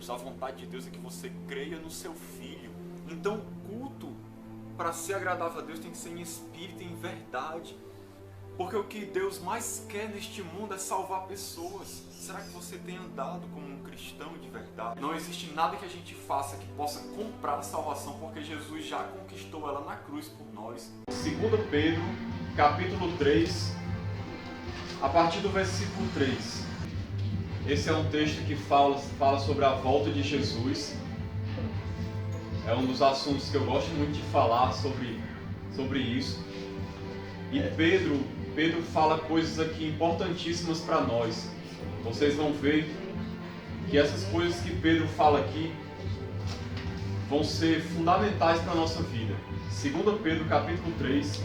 A vontade de Deus é que você creia no seu Filho. Então o culto, para ser agradável a Deus, tem que ser em espírito e em verdade. Porque o que Deus mais quer neste mundo é salvar pessoas. Será que você tem andado como um cristão de verdade? Não existe nada que a gente faça que possa comprar a salvação, porque Jesus já conquistou ela na cruz por nós. 2 Pedro, capítulo 3, a partir do versículo 3. Esse é um texto que fala sobre a volta de Jesus. É um dos assuntos que eu gosto muito de falar sobre isso. E Pedro fala coisas aqui importantíssimas para nós. Vocês vão ver que essas coisas que Pedro fala aqui vão ser fundamentais para a nossa vida. 2 Pedro capítulo 3,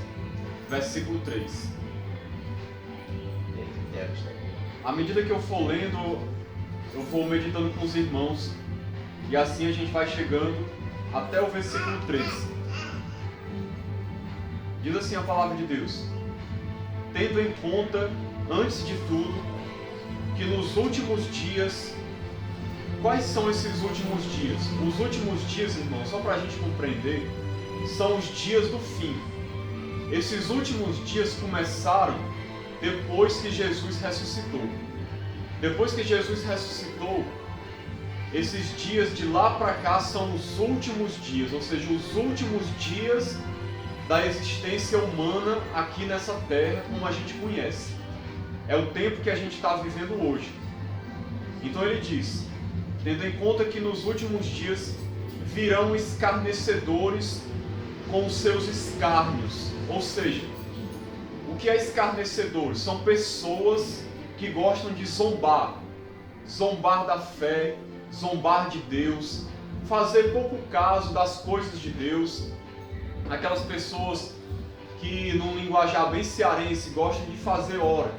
versículo 3. À medida que eu for lendo, eu vou meditando com os irmãos, e assim a gente vai chegando até o versículo 3. Diz assim a palavra de Deus: tendo em conta, antes de tudo, que nos últimos dias... Quais são esses últimos dias? Os últimos dias, irmãos, só para a gente compreender, são os dias do fim. Esses últimos dias começaram depois que Jesus ressuscitou. Depois que Jesus ressuscitou, esses dias de lá para cá são os últimos dias, ou seja, os últimos dias da existência humana aqui nessa terra, como a gente conhece. É o tempo que a gente está vivendo hoje. Então ele diz: tendo em conta que nos últimos dias virão escarnecedores com os seus escárnios. Ou seja, o que é escarnecedores? São pessoas que gostam de zombar da fé, zombar de Deus, fazer pouco caso das coisas de Deus. Aquelas pessoas que, num linguajar bem cearense, gostam de fazer hora,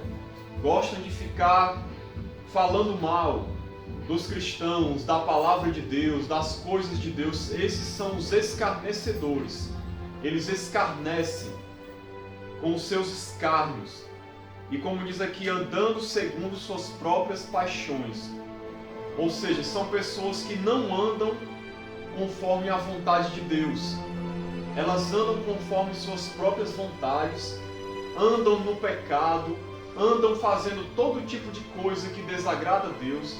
gostam de ficar falando mal dos cristãos, da palavra de Deus, das coisas de Deus. Esses são os escarnecedores. Eles escarnecem com os seus escárnios. E como diz aqui, andando segundo suas próprias paixões. Ou seja, são pessoas que não andam conforme a vontade de Deus. Elas andam conforme suas próprias vontades, andam no pecado, andam fazendo todo tipo de coisa que desagrada a Deus,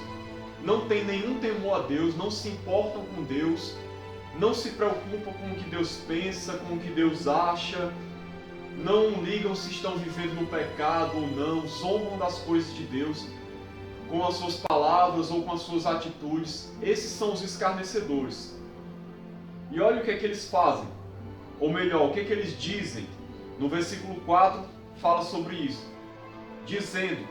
não tem nenhum temor a Deus, não se importam com Deus, não se preocupam com o que Deus pensa, com o que Deus acha, não ligam se estão vivendo no pecado ou não, zombam das coisas de Deus com as suas palavras ou com as suas atitudes. Esses são os escarnecedores. E olha o que é que eles fazem, ou melhor, o que é que eles dizem. No versículo 4 fala sobre isso, dizendo: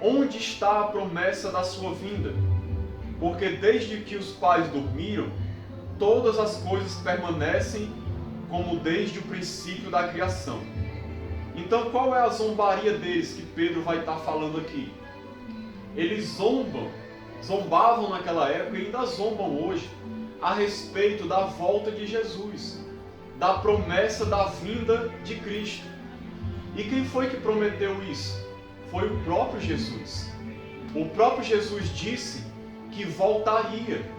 onde está a promessa da sua vinda? Porque desde que os pais dormiram, todas as coisas permanecem como desde o princípio da criação. Então qual é a zombaria deles que Pedro vai estar falando aqui? Eles zombavam naquela época e ainda zombam hoje a respeito da volta de Jesus, da promessa da vinda de Cristo. E quem foi que prometeu isso? Foi o próprio Jesus. O próprio Jesus disse que voltaria.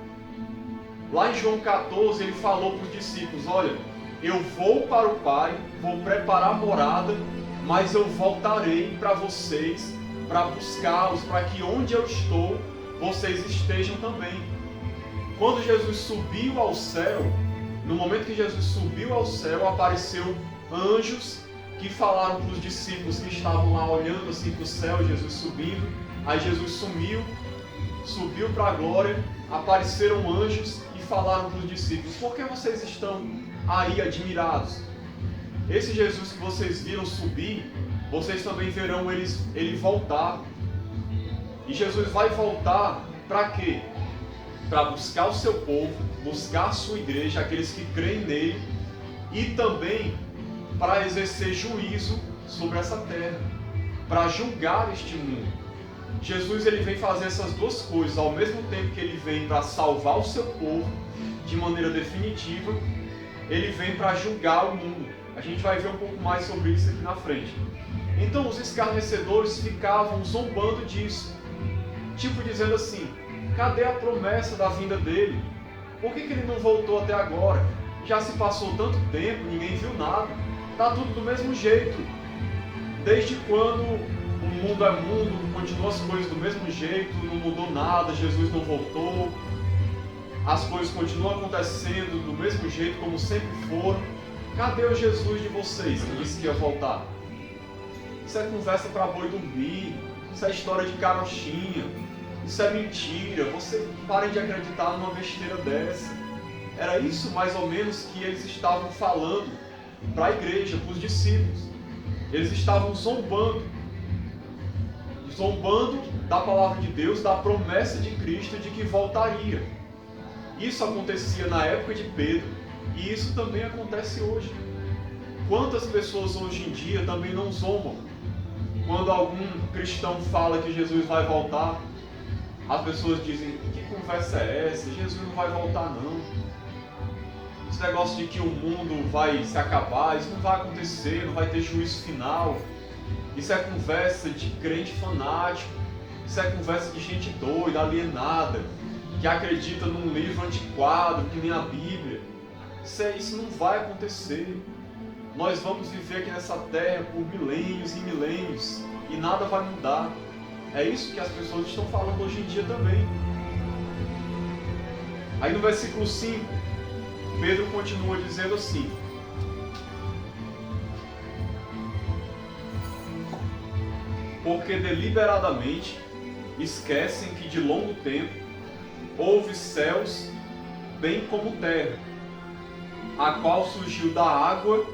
Lá em João 14 ele falou para os discípulos: olha, eu vou para o Pai, vou preparar a morada, mas eu voltarei para vocês, para buscá-los, para que onde eu estou, vocês estejam também. Quando Jesus subiu ao céu, no momento que Jesus subiu ao céu, apareceu anjos que falaram para os discípulos que estavam lá olhando assim para o céu, Jesus subindo. Aí Jesus subiu para a glória, apareceram anjos e falaram para os discípulos: por que vocês estão aí admirados? Esse Jesus que vocês viram subir, vocês também verão ele voltar. E Jesus vai voltar para quê? Para buscar o seu povo, buscar a sua igreja, aqueles que creem nele, e também para exercer juízo sobre essa terra, para julgar este mundo. Jesus ele vem fazer essas duas coisas, ao mesmo tempo que ele vem para salvar o seu povo de maneira definitiva, ele vem para julgar o mundo. A gente vai ver um pouco mais sobre isso aqui na frente. Então os escarnecedores ficavam zombando disso, tipo dizendo assim: Cadê a promessa da vinda dele? Por que ele não voltou até agora? Já se passou tanto tempo, ninguém viu nada. Está tudo do mesmo jeito. Desde quando o mundo é mundo, continuam as coisas do mesmo jeito, não mudou nada, Jesus não voltou. As coisas continuam acontecendo do mesmo jeito como sempre foram. Cadê o Jesus de vocês que disse que ia voltar? Isso é conversa para boi dormir, isso é história de carochinha, isso é mentira, você parem de acreditar numa besteira dessa. Era isso mais ou menos que eles estavam falando para a igreja, para os discípulos. Eles estavam zombando da palavra de Deus, da promessa de Cristo de que voltaria. Isso acontecia na época de Pedro e isso também acontece hoje. Quantas pessoas hoje em dia também não zombam? Quando algum cristão fala que Jesus vai voltar, as pessoas dizem: que conversa é essa? Jesus não vai voltar não. Esse negócio de que o mundo vai se acabar, isso não vai acontecer, não vai ter juízo final. Isso é conversa de crente fanático, isso é conversa de gente doida, alienada, que acredita num livro antiquado, que nem a Bíblia. Isso não vai acontecer. Nós vamos viver aqui nessa terra por milênios e milênios e nada vai mudar. É isso que as pessoas estão falando hoje em dia também. Aí no versículo 5, Pedro continua dizendo assim: porque deliberadamente esquecem que de longo tempo houve céus bem como terra, a qual surgiu da água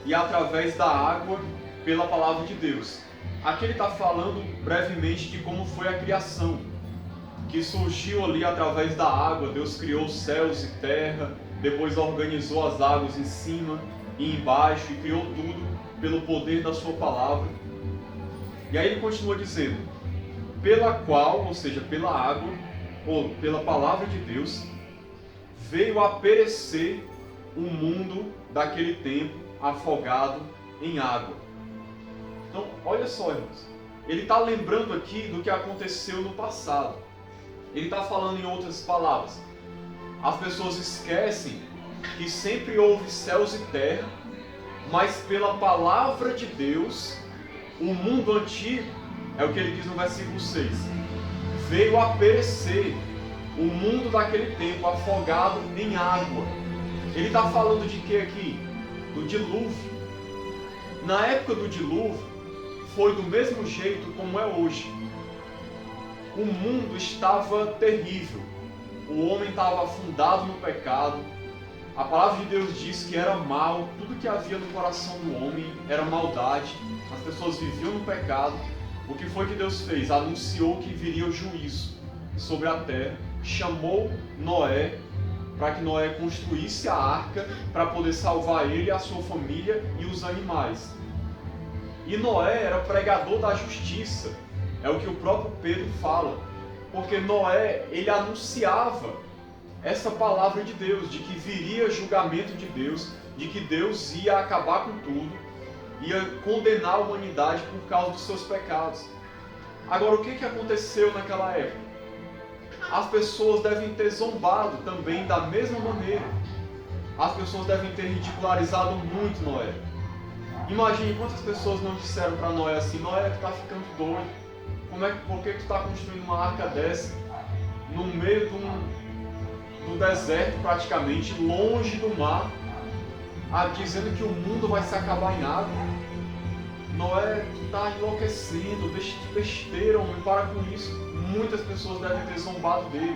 e através da água pela palavra de Deus. Aqui ele está falando brevemente de como foi a criação, que surgiu ali através da água. Deus criou os céus e terra, depois organizou as águas em cima e embaixo e criou tudo pelo poder da sua palavra. E aí ele continua dizendo: pela qual, ou seja, pela água, ou pela palavra de Deus, veio a perecer o mundo daquele tempo afogado em água. Então, olha só, irmãos, ele está lembrando aqui do que aconteceu no passado. Ele está falando em outras palavras. As pessoas esquecem que sempre houve céus e terra, mas pela palavra de Deus, o mundo antigo, é o que ele diz no versículo 6, veio a perecer o mundo daquele tempo afogado em água. Ele está falando de que aqui? Do dilúvio. Na época do dilúvio, foi do mesmo jeito como é hoje. O mundo estava terrível. O homem estava afundado no pecado. A palavra de Deus diz que era mal. Tudo que havia no coração do homem era maldade. As pessoas viviam no pecado. O que foi que Deus fez? Anunciou que viria o juízo sobre a terra. Chamou Noé para que Noé construísse a arca para poder salvar ele, a sua família e os animais. E Noé era pregador da justiça. É o que o próprio Pedro fala. Porque Noé, ele anunciava essa palavra de Deus, de que viria julgamento de Deus, de que Deus ia acabar com tudo, ia condenar a humanidade por causa dos seus pecados. Agora, o que aconteceu naquela época? As pessoas devem ter zombado também da mesma maneira. As pessoas devem ter ridicularizado muito Noé. Imagine quantas pessoas não disseram para Noé assim: Noé, tu está ficando doido. Por que tu está construindo uma arca dessa no meio do deserto, praticamente, longe do mar, dizendo que o mundo vai se acabar em água? Noé, tu está enlouquecendo, deixa de besteira, homem, para com isso. Muitas pessoas devem ter zombado dele.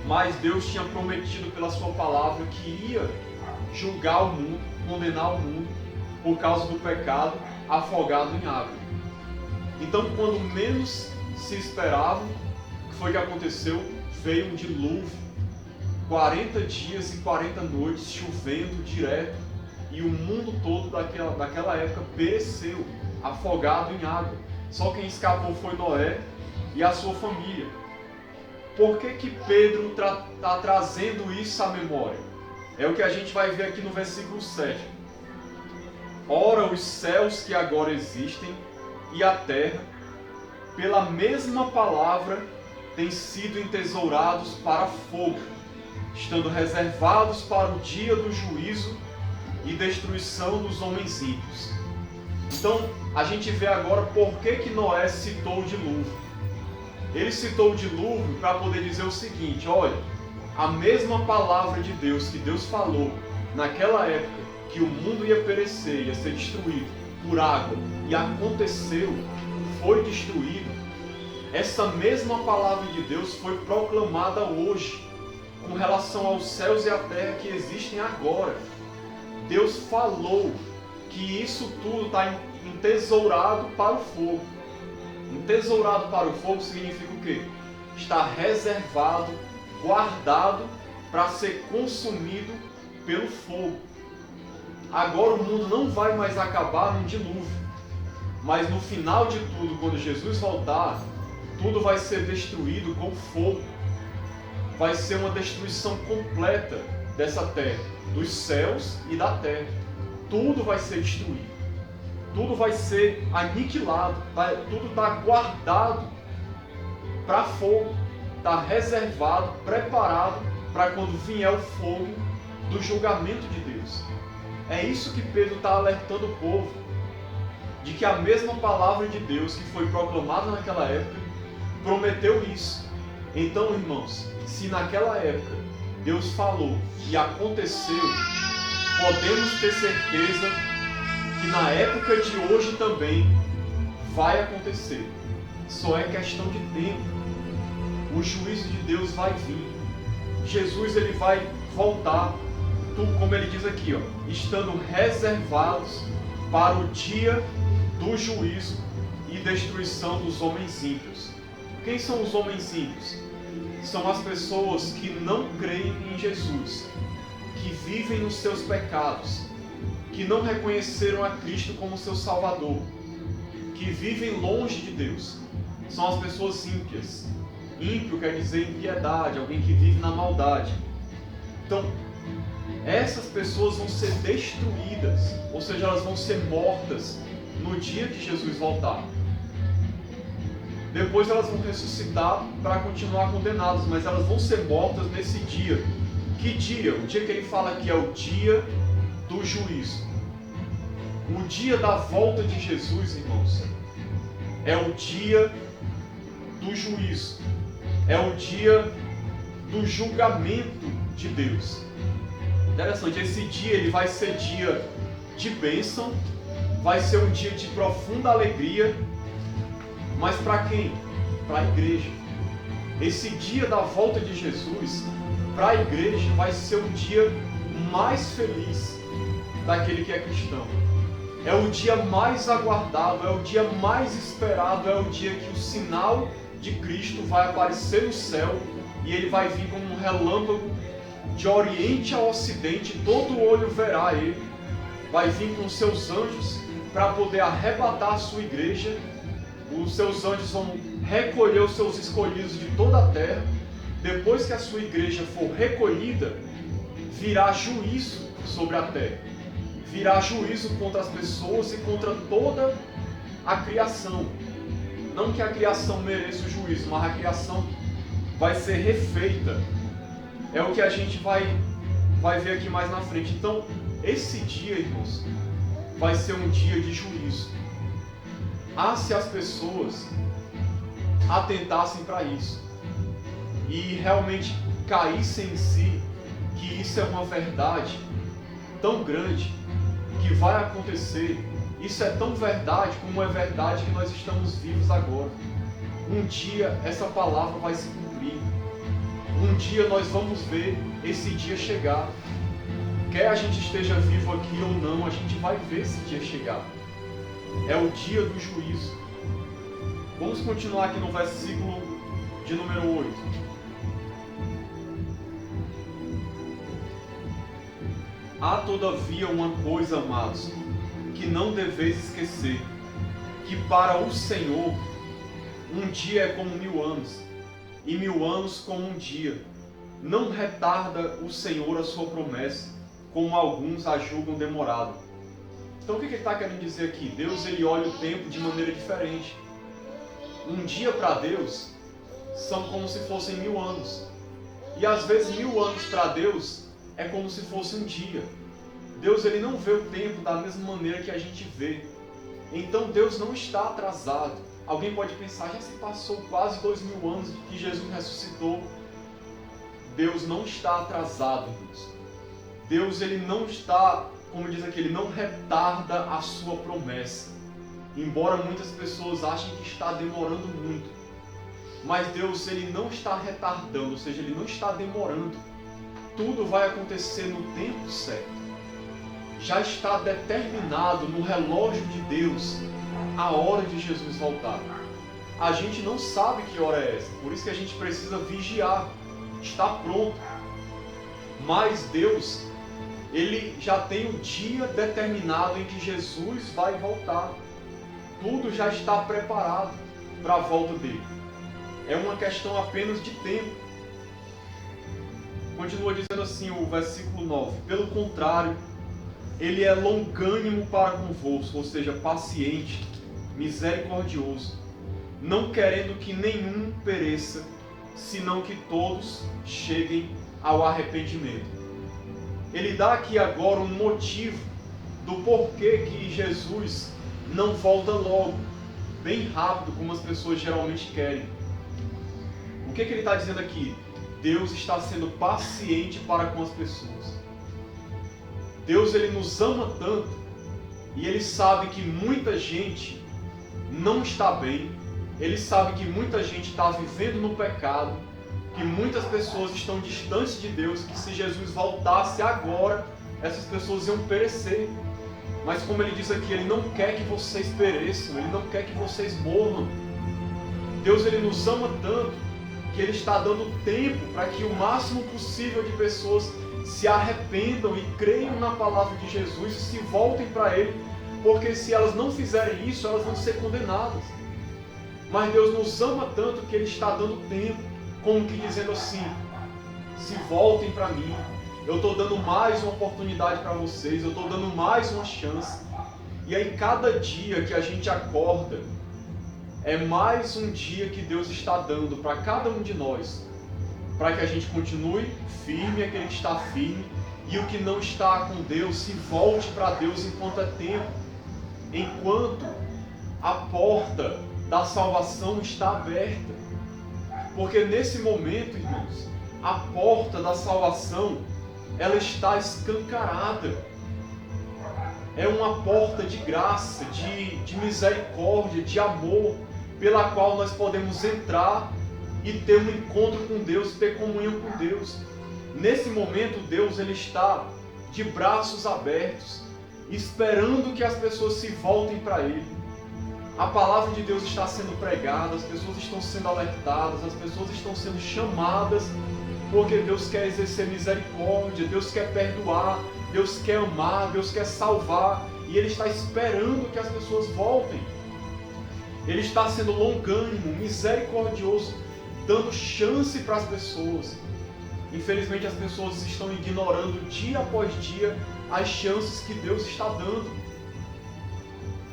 Mas Deus tinha prometido pela sua palavra que ia julgar o mundo, condenar o mundo, por causa do pecado, afogado em água. Então, quando menos se esperava, o que foi que aconteceu? Veio um dilúvio, 40 dias e 40 noites chovendo direto, e o mundo todo daquela época pereceu, afogado em água. Só quem escapou foi Noé e a sua família. Por que Pedro está trazendo isso à memória? É o que a gente vai ver aqui no versículo 7. Ora, os céus que agora existem e a terra, pela mesma palavra, têm sido entesourados para fogo, estando reservados para o dia do juízo e destruição dos homens ímpios. Então, a gente vê agora por que Noé citou o dilúvio. Ele citou o dilúvio para poder dizer o seguinte: olha, a mesma palavra de Deus que Deus falou naquela época, que o mundo ia perecer, ia ser destruído por água, e aconteceu, foi destruído. Essa mesma palavra de Deus foi proclamada hoje, com relação aos céus e à terra que existem agora. Deus falou que isso tudo está entesourado para o fogo. Entesourado para o fogo significa o quê? Está reservado, guardado para ser consumido pelo fogo. Agora o mundo não vai mais acabar num dilúvio, mas no final de tudo, quando Jesus voltar, tudo vai ser destruído com fogo. Vai ser uma destruição completa dessa terra, dos céus e da terra. Tudo vai ser destruído. Tudo vai ser aniquilado. Tudo está guardado para fogo. Está reservado, preparado para quando vier o fogo do julgamento de Deus. É isso que Pedro está alertando o povo, de que a mesma palavra de Deus que foi proclamada naquela época prometeu isso. Então, irmãos, se naquela época Deus falou e aconteceu, podemos ter certeza que na época de hoje também vai acontecer. Só é questão de tempo. O juízo de Deus vai vir. Jesus, ele vai voltar, como ele diz aqui, estando reservados para o dia do juízo e destruição dos homens ímpios. Quem são os homens ímpios? São as pessoas que não creem em Jesus, que vivem nos seus pecados, que não reconheceram a Cristo como seu Salvador, que vivem longe de Deus. São as pessoas ímpias. Ímpio quer dizer impiedade, alguém que vive na maldade. Então, essas pessoas vão ser destruídas, ou seja, elas vão ser mortas no dia que Jesus voltar. Depois elas vão ressuscitar para continuar condenadas, mas elas vão ser mortas nesse dia. Que dia? O dia que ele fala que é o dia do juízo. O dia da volta de Jesus, irmãos, é o dia do juízo. É o dia do julgamento de Deus. Interessante, esse dia ele vai ser dia de bênção, vai ser um dia de profunda alegria, mas para quem? Para a igreja. Esse dia da volta de Jesus, para a igreja, vai ser o dia mais feliz daquele que é cristão. É o dia mais aguardado, é o dia mais esperado, é o dia que o sinal de Cristo vai aparecer no céu e ele vai vir como um relâmpago de oriente a ocidente, todo olho verá ele. Vai vir com os seus anjos para poder arrebatar a sua igreja. Os seus anjos vão recolher os seus escolhidos de toda a terra. Depois que a sua igreja for recolhida, virá juízo sobre a terra. Virá juízo contra as pessoas e contra toda a criação. Não que a criação mereça o juízo, mas a criação vai ser refeita. É o que a gente vai ver aqui mais na frente. Então, esse dia, irmãos, vai ser um dia de juízo. Se as pessoas atentassem para isso e realmente caíssem em si, que isso é uma verdade tão grande que vai acontecer. Isso é tão verdade como é verdade que nós estamos vivos agora. Um dia essa palavra vai se cumprir. Um dia nós vamos ver esse dia chegar. Quer a gente esteja vivo aqui ou não, a gente vai ver esse dia chegar. É o dia do juízo. Vamos continuar aqui no versículo de número 8. Há todavia uma coisa, amados, que não deveis esquecer, que para o Senhor um dia é como 1000 anos, e 1000 anos como um dia. Não retarda o Senhor a sua promessa, como alguns a julgam demorada. Então o que ele está querendo dizer aqui? Deus ele olha o tempo de maneira diferente. Um dia para Deus são como se fossem 1000 anos. E às vezes 1000 anos para Deus é como se fosse um dia. Deus ele não vê o tempo da mesma maneira que a gente vê. Então Deus não está atrasado. Alguém pode pensar, já se passou quase 2000 anos que Jesus ressuscitou. Deus não está atrasado nisso. Deus ele não está, como diz aqui, ele não retarda a sua promessa. Embora muitas pessoas achem que está demorando muito. Mas Deus ele não está retardando, ou seja, ele não está demorando. Tudo vai acontecer no tempo certo. Já está determinado no relógio de Deus a hora de Jesus voltar. A gente não sabe que hora é essa, por isso que a gente precisa vigiar, estar pronto. Mas Deus, ele já tem o dia determinado em que Jesus vai voltar. Tudo já está preparado para a volta dele. É uma questão apenas de tempo. Continua dizendo assim o versículo 9. Pelo contrário, ele é longânimo para convosco, ou seja, paciente, misericordioso, não querendo que nenhum pereça, senão que todos cheguem ao arrependimento. Ele dá aqui agora um motivo do porquê que Jesus não volta logo, bem rápido, como as pessoas geralmente querem. O que ele está dizendo aqui? Deus está sendo paciente para com as pessoas. Deus ele nos ama tanto e ele sabe que muita gente não está bem, ele sabe que muita gente está vivendo no pecado, que muitas pessoas estão distantes de Deus, que se Jesus voltasse agora, essas pessoas iam perecer. Mas como ele diz aqui, ele não quer que vocês pereçam, ele não quer que vocês morram. Deus ele nos ama tanto que ele está dando tempo para que o máximo possível de pessoas se arrependam e creiam na palavra de Jesus e se voltem para Ele, porque se elas não fizerem isso, elas vão ser condenadas. Mas Deus nos ama tanto que Ele está dando tempo, como que dizendo assim, se voltem para mim, eu estou dando mais uma oportunidade para vocês, eu estou dando mais uma chance. E aí cada dia que a gente acorda, é mais um dia que Deus está dando para cada um de nós, para que a gente continue firme, aquele que está firme, e o que não está com Deus, se volte para Deus enquanto é tempo, enquanto a porta da salvação está aberta. Porque nesse momento, irmãos, a porta da salvação, ela está escancarada. É uma porta de graça, de misericórdia, de amor, pela qual nós podemos entrar e ter um encontro com Deus, ter comunhão com Deus. Nesse momento, Deus ele está de braços abertos, esperando que as pessoas se voltem para Ele. A palavra de Deus está sendo pregada, as pessoas estão sendo alertadas, as pessoas estão sendo chamadas, porque Deus quer exercer misericórdia, Deus quer perdoar, Deus quer amar, Deus quer salvar, e Ele está esperando que as pessoas voltem. Ele está sendo longânimo, misericordioso, dando chance para as pessoas. Infelizmente as pessoas estão ignorando dia após dia as chances que Deus está dando.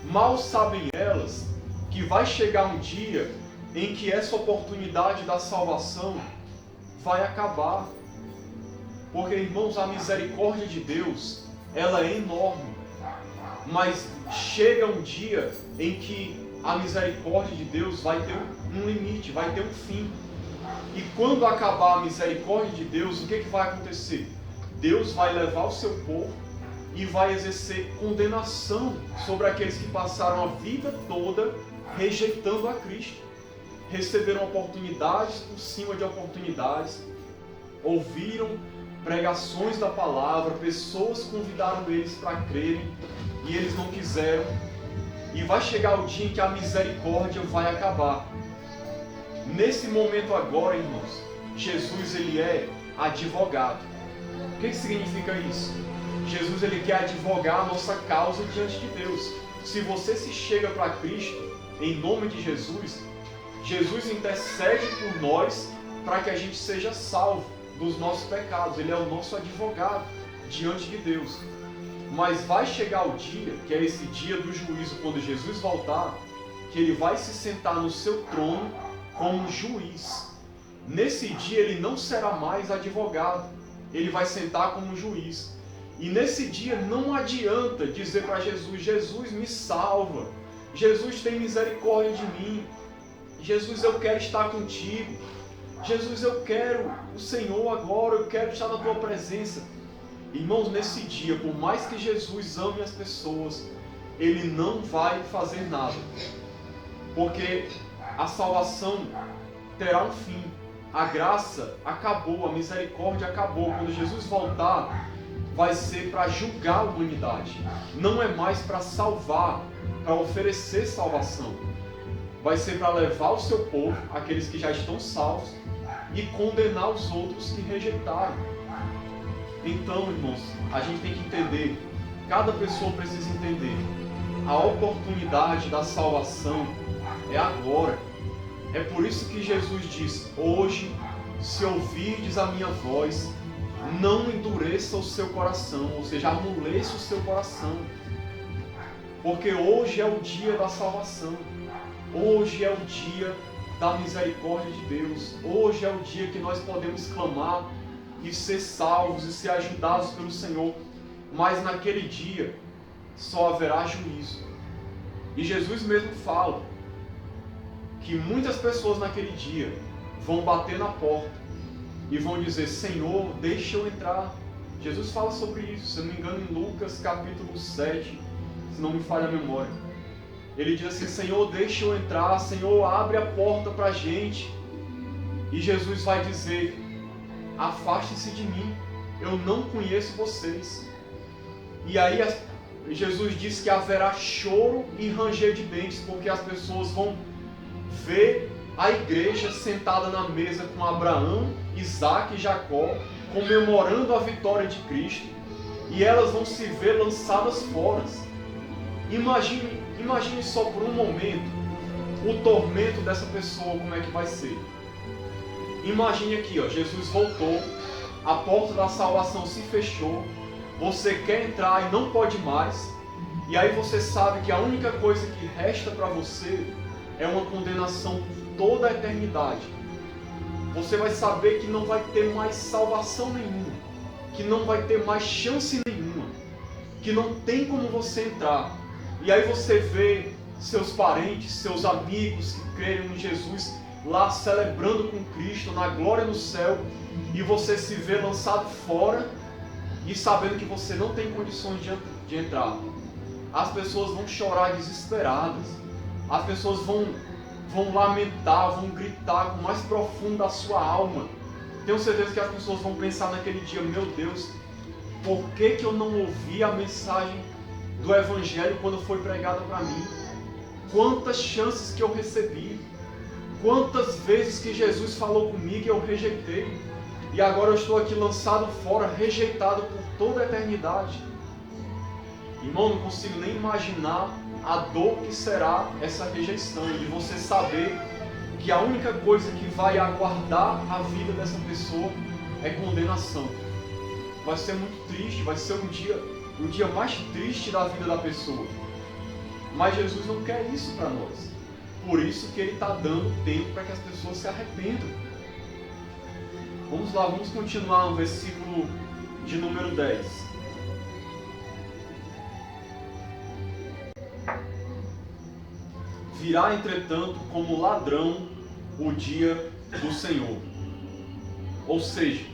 Mal sabem elas que vai chegar um dia em que essa oportunidade da salvação vai acabar. Porque, irmãos, a misericórdia de Deus, ela é enorme. Mas chega um dia em que a misericórdia de Deus vai ter um limite, vai ter um fim. E quando acabar a misericórdia de Deus, o que vai acontecer? Deus vai levar o seu povo e vai exercer condenação sobre aqueles que passaram a vida toda rejeitando a Cristo. Receberam oportunidades por cima de oportunidades, ouviram pregações da palavra, pessoas convidaram eles para crerem e eles não quiseram. E vai chegar o dia em que a misericórdia vai acabar. Nesse momento agora, irmãos, Jesus ele é advogado. O que significa isso? Jesus ele quer advogar a nossa causa diante de Deus. Se você se chega para Cristo, em nome de Jesus, Jesus intercede por nós para que a gente seja salvo dos nossos pecados. Ele é o nosso advogado diante de Deus. Mas vai chegar o dia, que é esse dia do juízo, quando Jesus voltar, que Ele vai se sentar no seu trono como juiz. nesse dia ele não será mais advogado, ele vai sentar como juiz. E nesse dia não adianta dizer para Jesus: Jesus, me salva, Jesus, tem misericórdia de mim, Jesus, eu quero estar contigo, Jesus, eu quero o Senhor agora, eu quero estar na tua presença. Irmãos, nesse dia, por mais que Jesus ame as pessoas, ele não vai fazer nada, porque a salvação terá um fim. A graça acabou, a misericórdia acabou. Quando Jesus voltar, vai ser para julgar a humanidade. Não é mais para salvar, para oferecer salvação. Vai ser para levar o seu povo, aqueles que já estão salvos, e condenar os outros que rejeitaram. Então, irmãos, a gente tem que entender, cada pessoa precisa entender, a oportunidade da salvação é agora. É por isso que Jesus diz: hoje, se ouvirdes a minha voz, não endureça o seu coração, ou seja, amoleça o seu coração. Porque hoje é o dia da salvação, hoje é o dia da misericórdia de Deus, hoje é o dia que nós podemos clamar e ser salvos e ser ajudados pelo Senhor. Mas naquele dia só haverá juízo. E Jesus mesmo fala que muitas pessoas naquele dia vão bater na porta e vão dizer: Senhor, deixa eu entrar. Jesus fala sobre isso, se não me engano, em Lucas capítulo 7, se não me falha a memória. Ele diz assim: Senhor, deixa eu entrar, Senhor, abre a porta para a gente. E Jesus vai dizer: afaste-se de mim, eu não conheço vocês. E aí Jesus diz que haverá choro e ranger de dentes, porque as pessoas vão ver a igreja sentada na mesa com Abraão, Isaac e Jacó, comemorando a vitória de Cristo, e elas vão se ver lançadas fora. Imagine só por um momento o tormento dessa pessoa, como é que vai ser. Imagine aqui, Jesus voltou, a porta da salvação se fechou, você quer entrar e não pode mais, e aí você sabe que a única coisa que resta para você é uma condenação por toda a eternidade. Você vai saber que não vai ter mais salvação nenhuma, que não vai ter mais chance nenhuma, que não tem como você entrar. E aí você vê seus parentes, seus amigos que creem em Jesus lá celebrando com Cristo, na glória no céu, e você se vê lançado fora e sabendo que você não tem condições de entrar. As pessoas vão chorar desesperadas, as pessoas vão lamentar, vão gritar com o mais profundo da sua alma. Tenho certeza que as pessoas vão pensar naquele dia: meu Deus, por que eu não ouvi a mensagem do Evangelho quando foi pregada para mim? Quantas chances que eu recebi, quantas vezes que Jesus falou comigo e eu rejeitei, e agora eu estou aqui lançado fora, rejeitado por toda a eternidade. Irmão, não consigo nem imaginar a dor que será essa rejeição, de você saber que a única coisa que vai aguardar a vida dessa pessoa é condenação. Vai ser muito triste, vai ser o dia mais triste da vida da pessoa. Mas Jesus não quer isso para nós. Por isso que Ele está dando tempo para que as pessoas se arrependam. Vamos lá, vamos continuar no versículo de número 10. Virá, entretanto, como ladrão o dia do Senhor. Ou seja,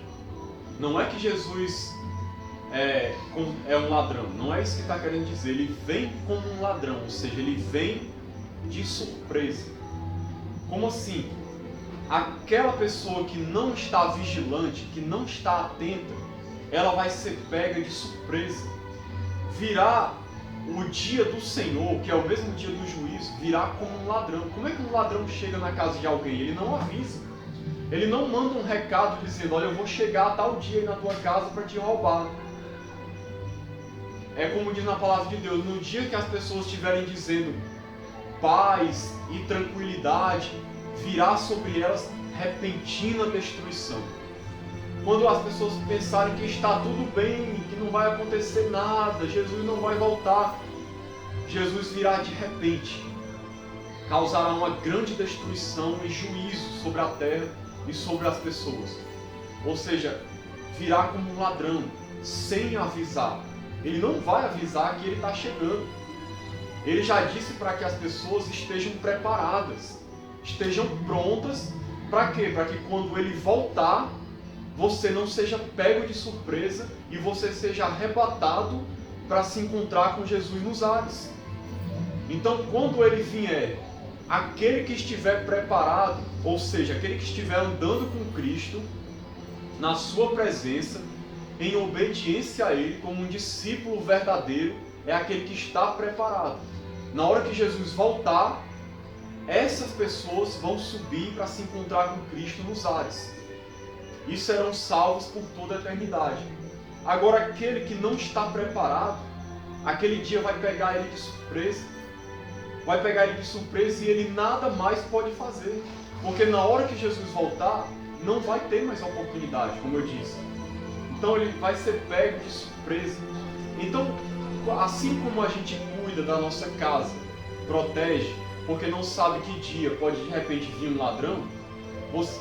não é que Jesus é um ladrão, não é isso que está querendo dizer. Ele vem como um ladrão, ou seja, ele vem de surpresa. Como assim? Aquela pessoa que não está vigilante, que não está atenta, ela vai ser pega de surpresa. Virá o dia do Senhor, que é o mesmo dia do juízo, virá como um ladrão. Como é que um ladrão chega na casa de alguém? Ele não avisa. Ele não manda um recado dizendo: olha, eu vou chegar a tal dia aí na tua casa para te roubar. É como diz na palavra de Deus: no dia que as pessoas estiverem dizendo paz e tranquilidade, virá sobre elas repentina destruição. Quando as pessoas pensarem que está tudo bem, que não vai acontecer nada, Jesus não vai voltar, Jesus virá de repente, causará uma grande destruição e juízo sobre a terra, e sobre as pessoas. Ou seja, virá como um ladrão, sem avisar. Ele não vai avisar que ele está chegando. Ele já disse para que as pessoas estejam preparadas, estejam prontas. Para quê? Para que quando ele voltar, você não seja pego de surpresa e você seja arrebatado para se encontrar com Jesus nos ares. Então, quando ele vier, aquele que estiver preparado, ou seja, aquele que estiver andando com Cristo, na sua presença, em obediência a Ele, como um discípulo verdadeiro, é aquele que está preparado. Na hora que Jesus voltar, essas pessoas vão subir para se encontrar com Cristo nos ares. E serão salvos por toda a eternidade. Agora, aquele que não está preparado, aquele dia vai pegar ele de surpresa. Vai pegar ele de surpresa e ele nada mais pode fazer. Porque na hora que Jesus voltar, não vai ter mais oportunidade, como eu disse. Então ele vai ser pego de surpresa. Então, assim como a gente cuida da nossa casa, protege, porque não sabe que dia pode de repente vir um ladrão,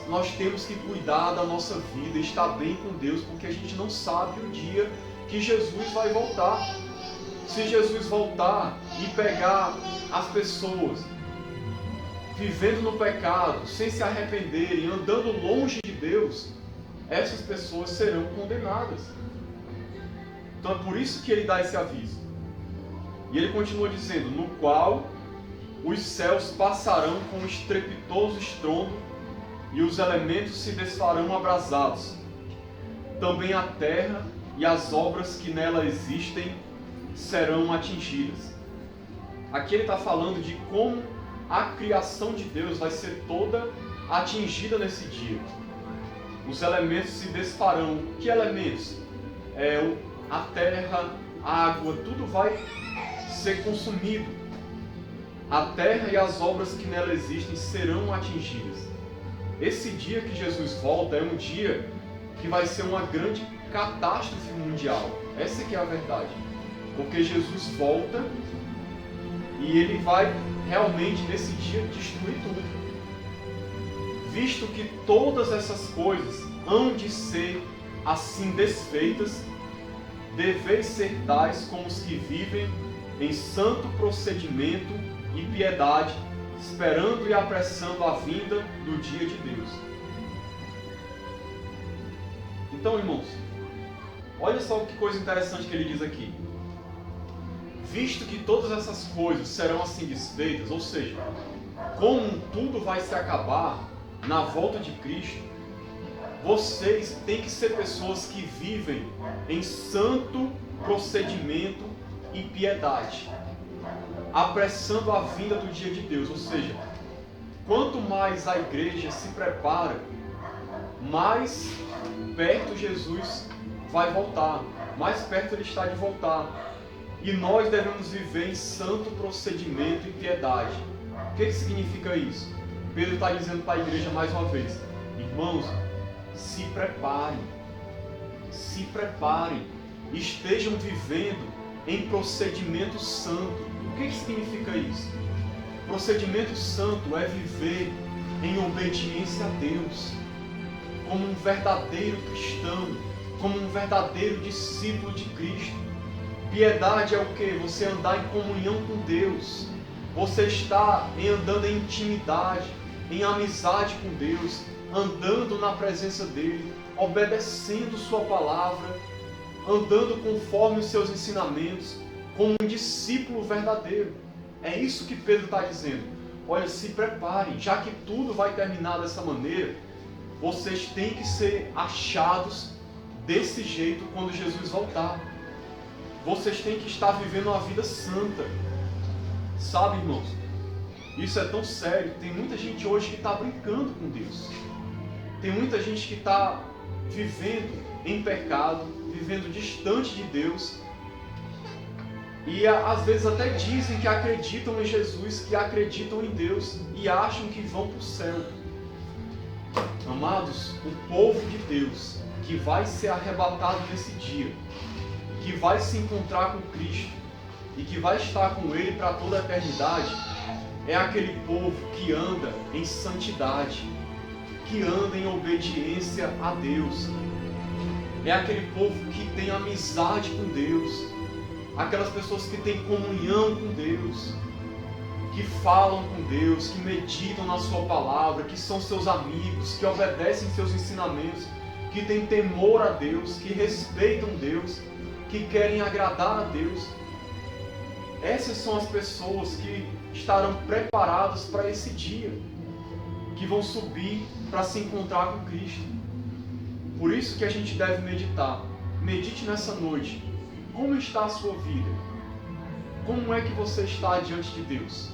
nós temos que cuidar da nossa vida, estar bem com Deus, porque a gente não sabe o dia que Jesus vai voltar. Se Jesus voltar e pegar as pessoas vivendo no pecado, sem se arrependerem, andando longe de Deus, essas pessoas serão condenadas. Então é por isso que ele dá esse aviso. E ele continua dizendo, no qual os céus passarão com estrepitoso estrondo e os elementos se desfarão abrasados. Também a terra e as obras que nela existem serão atingidas. Aqui ele está falando de como a criação de Deus vai ser toda atingida nesse dia. Os elementos se desfarão. Que elementos? A terra, a água, tudo vai ser consumido. A terra e as obras que nela existem serão atingidas. Esse dia que Jesus volta é um dia que vai ser uma grande catástrofe mundial. Essa que é a verdade. Porque Jesus volta e ele vai realmente nesse dia destruir tudo. Visto que todas essas coisas hão de ser assim desfeitas, deveis ser tais como os que vivem em santo procedimento e piedade, esperando e apressando a vinda do dia de Deus. Então, irmãos, olha só que coisa interessante que ele diz aqui. Visto que todas essas coisas serão assim desfeitas, ou seja, como tudo vai se acabar na volta de Cristo, vocês têm que ser pessoas que vivem em santo procedimento e piedade, apressando a vinda do dia de Deus. Ou seja, quanto mais a igreja se prepara, mais perto Jesus vai voltar, mais perto ele está de voltar. E nós devemos viver em santo procedimento e piedade. O que significa isso? Pedro está dizendo para a igreja mais uma vez, irmãos, se preparem, estejam vivendo em procedimento santo. O que significa isso? Procedimento santo é viver em obediência a Deus, como um verdadeiro cristão, como um verdadeiro discípulo de Cristo. Piedade é o que? Você andar em comunhão com Deus. Você está andando em intimidade, em amizade com Deus, andando na presença dEle, obedecendo sua palavra, andando conforme os seus ensinamentos, como um discípulo verdadeiro. É isso que Pedro está dizendo. Olha, se preparem, já que tudo vai terminar dessa maneira, vocês têm que ser achados desse jeito quando Jesus voltar. Vocês têm que estar vivendo uma vida santa. Sabe, irmãos? Isso é tão sério. Tem muita gente hoje que está brincando com Deus. Tem muita gente que está vivendo em pecado, vivendo distante de Deus. E às vezes até dizem que acreditam em Jesus, que acreditam em Deus e acham que vão para o céu. Amados, o povo de Deus que vai ser arrebatado nesse dia, que vai se encontrar com Cristo e que vai estar com Ele para toda a eternidade, é aquele povo que anda em santidade, que anda em obediência a Deus. É aquele povo que tem amizade com Deus. Aquelas pessoas que têm comunhão com Deus, que falam com Deus, que meditam na sua palavra, que são seus amigos, que obedecem seus ensinamentos, que têm temor a Deus, que respeitam Deus, que querem agradar a Deus. Essas são as pessoas que estarão preparadas para esse dia, que vão subir para se encontrar com Cristo. Por isso que a gente deve meditar. Medite nessa noite. Como está a sua vida? Como é que você está diante de Deus?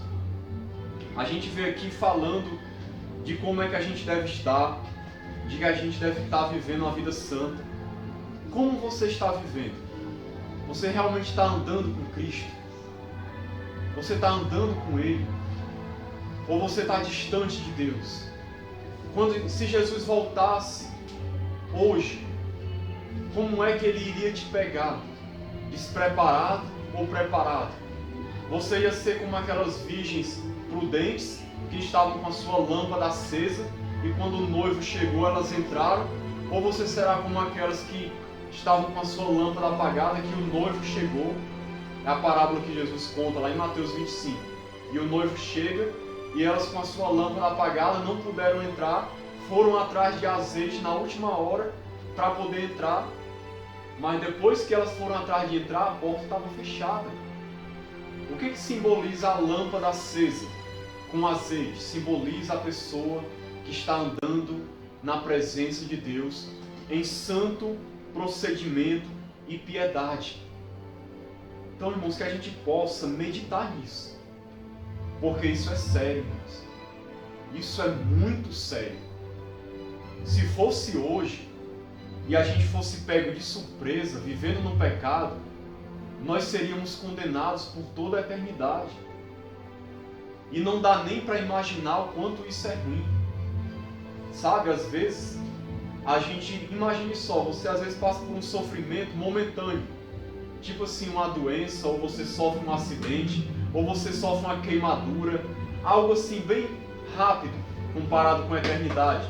A gente veio aqui falando de como é que a gente deve estar, de que a gente deve estar vivendo uma vida santa. Como você está vivendo? Você realmente está andando com Cristo? Você está andando com Ele? Ou você está distante de Deus? Se Jesus voltasse hoje, como é que Ele iria te pegar? Despreparado ou preparado? Você ia ser como aquelas virgens prudentes que estavam com a sua lâmpada acesa e quando o noivo chegou elas entraram? Ou você será como aquelas que estavam com a sua lâmpada apagada que o noivo chegou? É a parábola que Jesus conta lá em Mateus 25. E o noivo chega e elas com a sua lâmpada apagada não puderam entrar, foram atrás de azeite na última hora para poder entrar, mas depois que elas foram atrás de entrar, a porta estava fechada. O que simboliza a lâmpada acesa com azeite? Simboliza a pessoa que está andando na presença de Deus em santo procedimento e piedade. Então, irmãos, que a gente possa meditar nisso, porque isso é sério, irmãos. Isso é muito sério. Se fosse hoje e a gente fosse pego de surpresa, vivendo no pecado, nós seríamos condenados por toda a eternidade. E não dá nem para imaginar o quanto isso é ruim. Sabe, às vezes, a gente, imagine só, você às vezes passa por um sofrimento momentâneo, tipo assim, uma doença, ou você sofre um acidente, ou você sofre uma queimadura, algo assim bem rápido, comparado com a eternidade.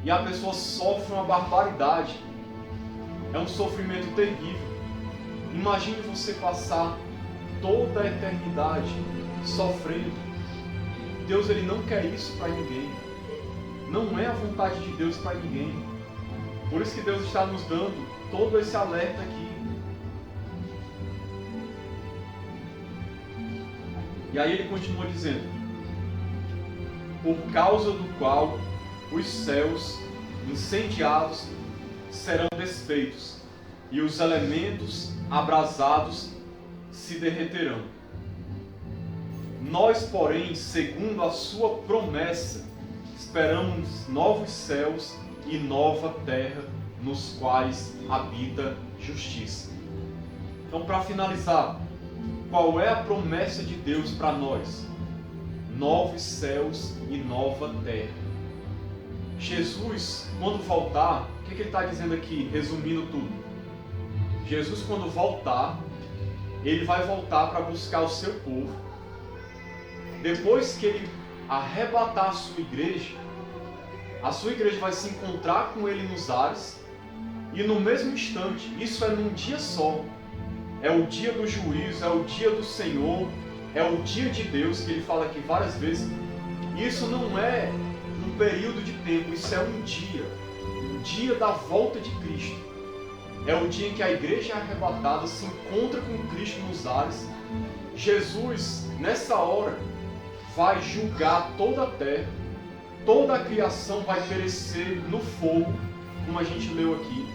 E a pessoa sofre uma barbaridade. É um sofrimento terrível. Imagine você passar toda a eternidade sofrendo. Deus, Ele não quer isso para ninguém. Não é a vontade de Deus para ninguém. Por isso que Deus está nos dando todo esse alerta aqui. E aí Ele continua dizendo: por causa do qual os céus incendiados serão desfeitos, e os elementos abrasados se derreterão. Nós, porém, segundo a sua promessa, esperamos novos céus e nova terra, nos quais habita justiça. Então, para finalizar, qual é a promessa de Deus para nós? Novos céus e nova terra. Jesus, quando voltar, o que ele está dizendo aqui, resumindo tudo? Jesus, quando voltar, ele vai voltar para buscar o seu povo. Depois que ele arrebatar a sua igreja vai se encontrar com ele nos ares, e no mesmo instante, isso é num dia só, é o dia do juízo, é o dia do Senhor, é o dia de Deus, que ele fala aqui várias vezes. Isso não é um período de tempo, isso é um dia da volta de Cristo. É o dia em que a igreja arrebatada se encontra com Cristo nos ares. Jesus, nessa hora, vai julgar toda a terra, toda a criação vai perecer no fogo, como a gente leu aqui.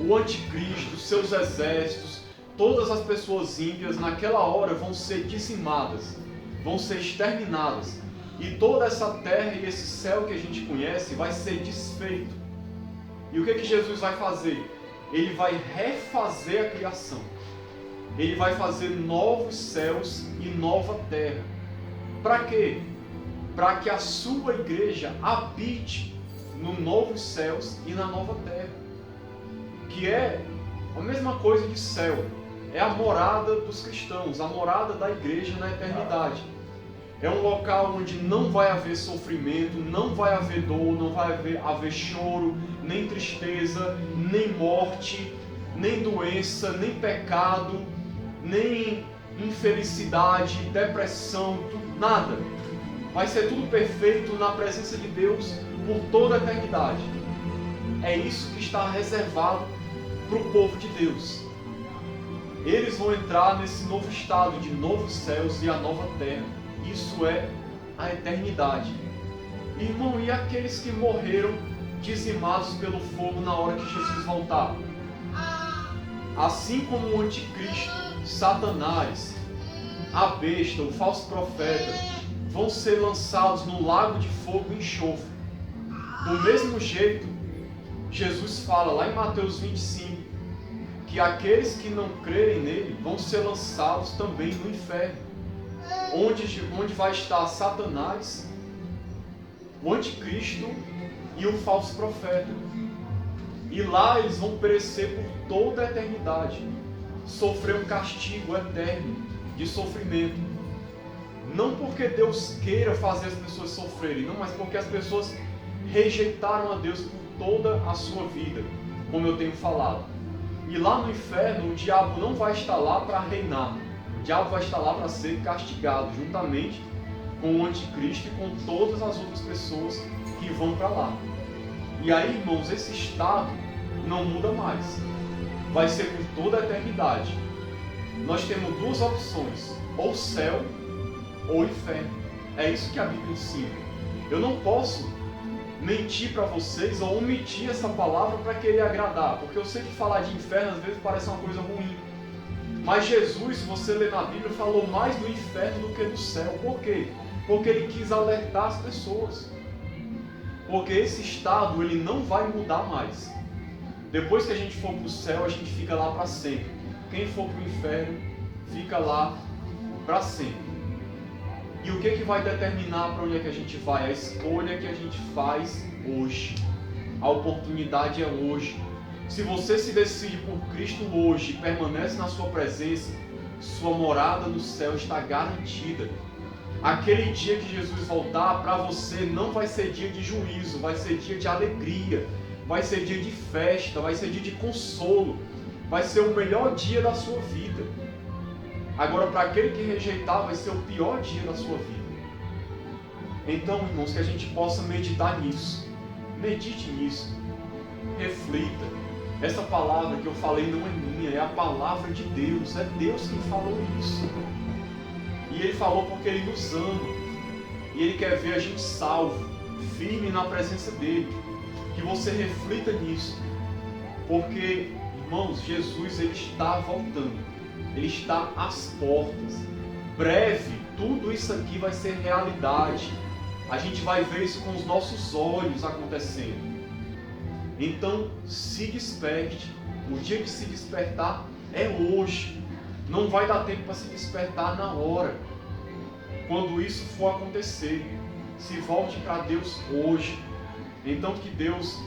O anticristo, seus exércitos, todas as pessoas ímpias naquela hora vão ser dizimadas, vão ser exterminadas. E toda essa terra e esse céu que a gente conhece vai ser desfeito. E o que Jesus vai fazer? Ele vai refazer a criação. Ele vai fazer novos céus e nova terra. Para quê? Para que a sua igreja habite nos novos céus e na nova terra. Que é a mesma coisa de céu. É a morada dos cristãos, a morada da igreja na eternidade. É um local onde não vai haver sofrimento, não vai haver dor, não vai haver choro, nem tristeza, nem morte, nem doença, nem pecado, nem infelicidade, depressão, nada. Vai ser tudo perfeito na presença de Deus por toda a eternidade. É isso que está reservado para o povo de Deus. Eles vão entrar nesse novo estado de novos céus e a nova terra. Isso é a eternidade. Irmão, e aqueles que morreram dizimados pelo fogo na hora que Jesus voltar? Assim como o anticristo, Satanás, a besta, o falso profeta, vão ser lançados no lago de fogo e enxofre. Do mesmo jeito, Jesus fala lá em Mateus 25, que aqueles que não crerem nele vão ser lançados também no inferno, onde vai estar Satanás, o anticristo e o falso profeta. E lá eles vão perecer por toda a eternidade, sofrer um castigo eterno de sofrimento. Não porque Deus queira fazer as pessoas sofrerem, não, mas porque as pessoas rejeitaram a Deus por toda a sua vida, como eu tenho falado. E lá no inferno, o diabo não vai estar lá para reinar. O diabo vai estar lá para ser castigado, juntamente com o anticristo e com todas as outras pessoas que vão para lá. E aí, irmãos, esse estado não muda mais. Vai ser por toda a eternidade. Nós temos duas opções, ou céu ou inferno. É isso que a Bíblia ensina. Eu não posso mentir para vocês ou omitir essa palavra para querer agradar, porque eu sei que falar de inferno às vezes parece uma coisa ruim. Mas Jesus, se você ler na Bíblia, falou mais do inferno do que do céu. Por quê? Porque ele quis alertar as pessoas. Porque esse estado ele não vai mudar mais. Depois que a gente for para o céu, a gente fica lá para sempre. Quem for para o inferno, fica lá para sempre. E o que vai determinar para onde é que a gente vai? A escolha que a gente faz hoje. A oportunidade é hoje. Se você se decide por Cristo hoje e permanece na sua presença, sua morada no céu está garantida. Aquele dia que Jesus voltar, para você não vai ser dia de juízo, vai ser dia de alegria, vai ser dia de festa, vai ser dia de consolo, vai ser o melhor dia da sua vida. Agora, para aquele que rejeitar, vai ser o pior dia da sua vida. Então, irmãos, que a gente possa meditar nisso. Medite nisso. Reflita. Essa palavra que eu falei não é minha, é a palavra de Deus. É Deus quem falou isso. E Ele falou porque Ele nos ama. E Ele quer ver a gente salvo, firme na presença dEle. Que você reflita nisso. Porque, irmãos, Jesus Ele está voltando. Ele está às portas. Breve, tudo isso aqui vai ser realidade. A gente vai ver isso com os nossos olhos acontecendo. Então, se desperte. O dia que se despertar é hoje. Não vai dar tempo para se despertar na hora. Quando isso for acontecer, se volte para Deus hoje. Então, que Deus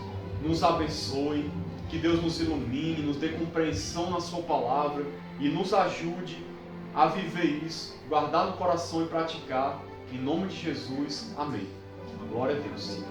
nos abençoe, que Deus nos ilumine, nos dê compreensão na sua palavra e nos ajude a viver isso, guardar no coração e praticar. Em nome de Jesus, amém. Glória a Deus.